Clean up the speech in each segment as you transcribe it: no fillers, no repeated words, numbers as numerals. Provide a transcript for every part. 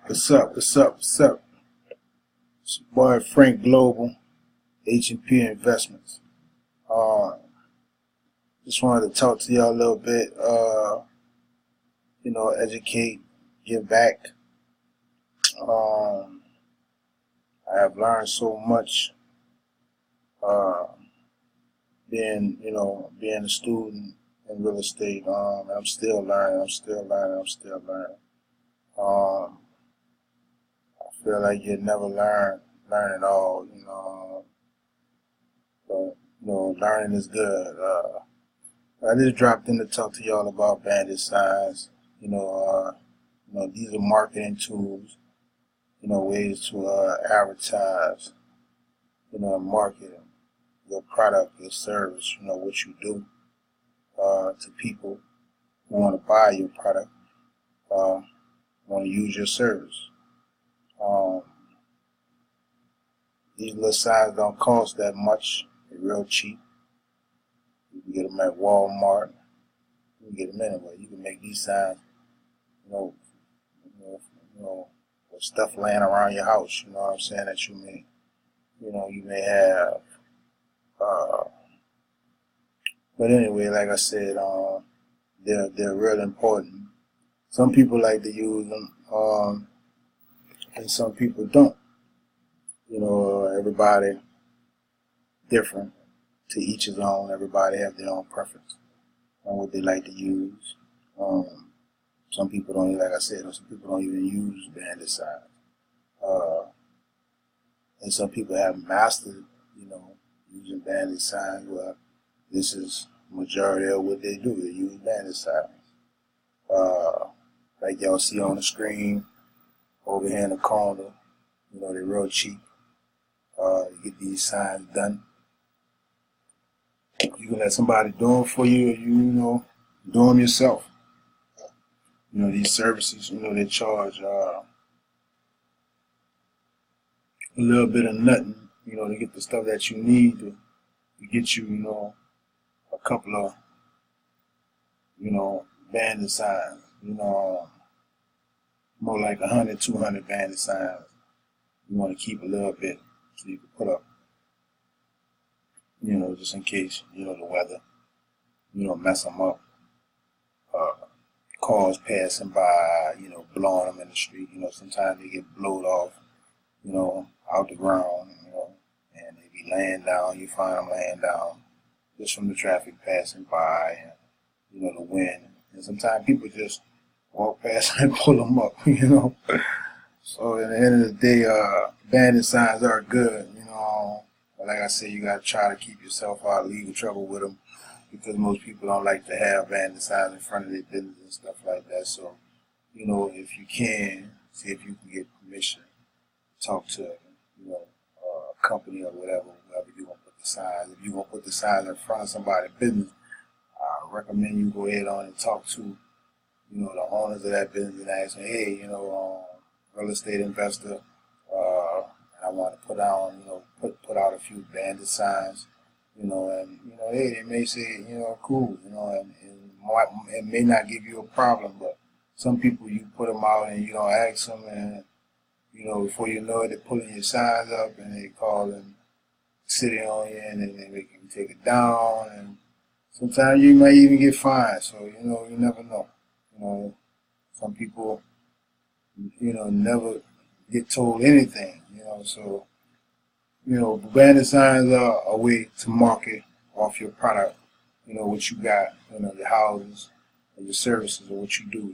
What's up? What's up? What's up? It's your boy Frank Global, H&P Investments. Uh, just wanted to talk to y'all a little bit. Educate, give back. Um, I have learned so much. Uh, being a student in real estate. I'm still learning. I'm still learning. I'm still learning. Um, I feel like you never learn it all. But learning is good. I just dropped in to talk to y'all about Bandit signs. These are marketing tools. Ways to advertise. Market your product, your service. What you do to people who want to buy your product, want to use your service. Um, these little signs don't cost that much. They're real cheap. You can get them at Walmart. You can get them anywhere. You can make these signs, you know, with stuff laying around your house. You know what I'm saying? That you may have. Uh, but anyway, like I said, they're real important. Some people like to use them, and some people don't. Everybody different. To each his own. Everybody have their own preference on what they like to use. Some people don't, like I said, some people don't even use Bandit signs. And some people have mastered, using Bandit signs. Well, this is majority of what they do. They use Bandit signs. Like y'all see on the screen over here in the corner, they're real cheap. You get these signs done. You can let somebody do them for you, or do them yourself. These services, they charge a little bit of nothing, to get the stuff that you need to get you, a couple of, Bandit signs, more like 100, 200 Bandit signs. You want to keep a little bit so you can put up, just in case, the weather, mess them up. Cars passing by, blowing them in the street. Sometimes they get blowed off, out the ground, and they be laying down. You find them laying down just from the traffic passing by, and, the wind. And sometimes people just walk past and pull them up, So at the end of the day, Bandit signs are good, But like I said, you got to try to keep yourself out of legal trouble with them, because most people don't like to have Bandit signs in front of their business and stuff like that. So, if you can, see if you can get permission to talk to, a company or whatever you're going to put the signs. If you're going to put the signs in front of somebody's business, I recommend you go ahead on and talk to, the owners of that business and ask them, hey, real estate investor, I want to put out a few Bandit signs, hey, they may say, cool, and it may not give you a problem, but some people, you put them out and you don't ask them, and, before you know it, they're pulling your signs up and they call and city on you, and then they make you take it down, and sometimes you might even get fined, so, you never know. Some people, never get told anything, so, Bandit signs are a way to market off your product, what you got, your houses, or your services, or what you do,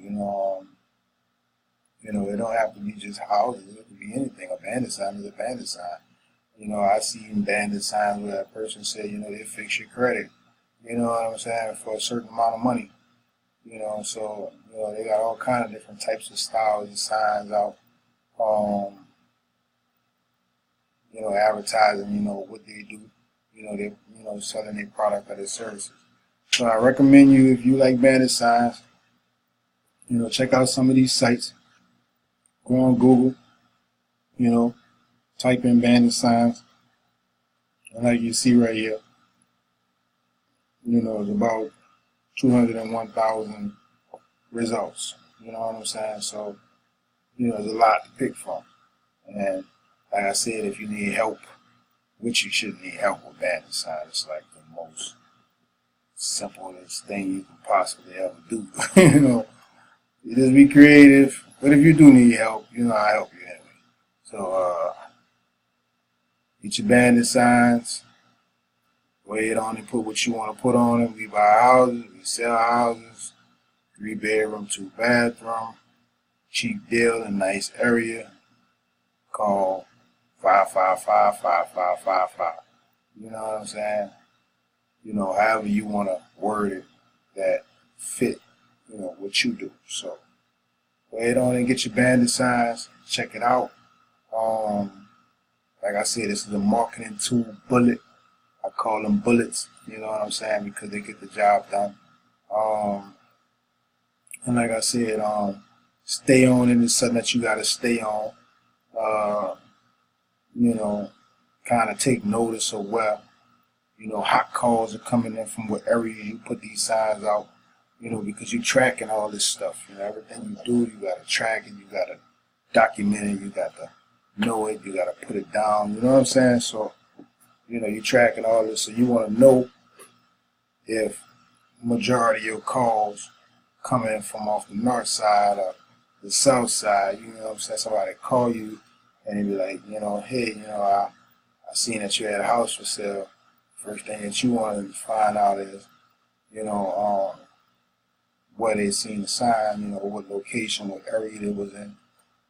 it don't have to be just houses, it could be anything. A Bandit sign is a Bandit sign. I seen Bandit signs where that person said, they fix your credit, you know what I'm saying, for a certain amount of money, so, they got all kind of different types of styles and signs out, advertising, what they do, they, selling their product or their services. So I recommend you, if you like Bandit signs, check out some of these sites. Go on Google, type in Bandit signs, and like you see right here, it's about 201,000 results. You know what I'm saying? So, there's a lot to pick from. And like I said, if you need help, which you shouldn't need help with bandit signs, it's like the most simplest thing you can possibly ever do. You just be creative. But if you do need help, I'll help you anyway. So get your bandit signs. Go ahead on and put what you want to put on it. We buy houses, we sell houses, 3-bedroom, 2-bathroom, cheap deal in a nice area. Call 555-5555. You know what I'm saying? However you want to word it that fit, what you do. So go ahead on and get your bandit signs. Check it out. Like I said, this is a marketing tool, bullet. I call them bullets, you know what I'm saying, because they get the job done. And like I said, stay on it is something that you got to stay on. Kind of take notice of where, hot calls are coming in from what area you put these signs out, because you're tracking all this stuff. Everything you do, you got to track it, you got to document it, you got to know it, you got to put it down, you know what I'm saying? So, you're tracking all this, so you want to know if majority of your calls coming from off the north side or the south side, you know what I'm saying? Somebody call you and they be like, hey, I seen that you had a house for sale. First thing that you want to find out is, where they seen the sign, what location, what area they was in,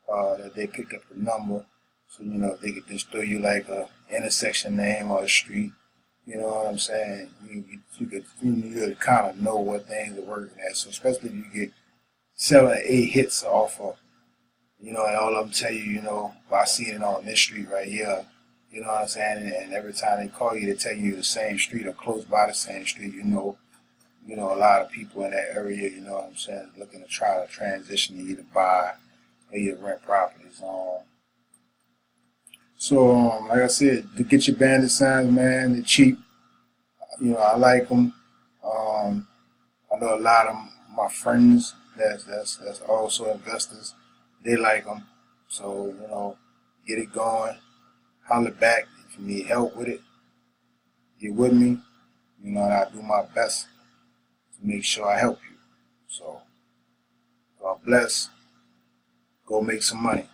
that they picked up the number. So, they could just throw you like a intersection name or a street, you know what I'm saying? You could kind of know what things are working at. So especially if you get 7 or 8 hits off of, and all of them tell you, well, I see it on this street right here, you know what I'm saying? And every time they call you, they tell you the same street or close by the same street, a lot of people in that area, you know what I'm saying, looking to try to transition to either buy or either rent properties. So, like I said, to get your bandit signs, man, they're cheap. I like them. I know a lot of my friends that's also investors. They like them. So, get it going. Holler back if you need help with it. Get with me. And I do my best to make sure I help you. So, God bless. Go make some money.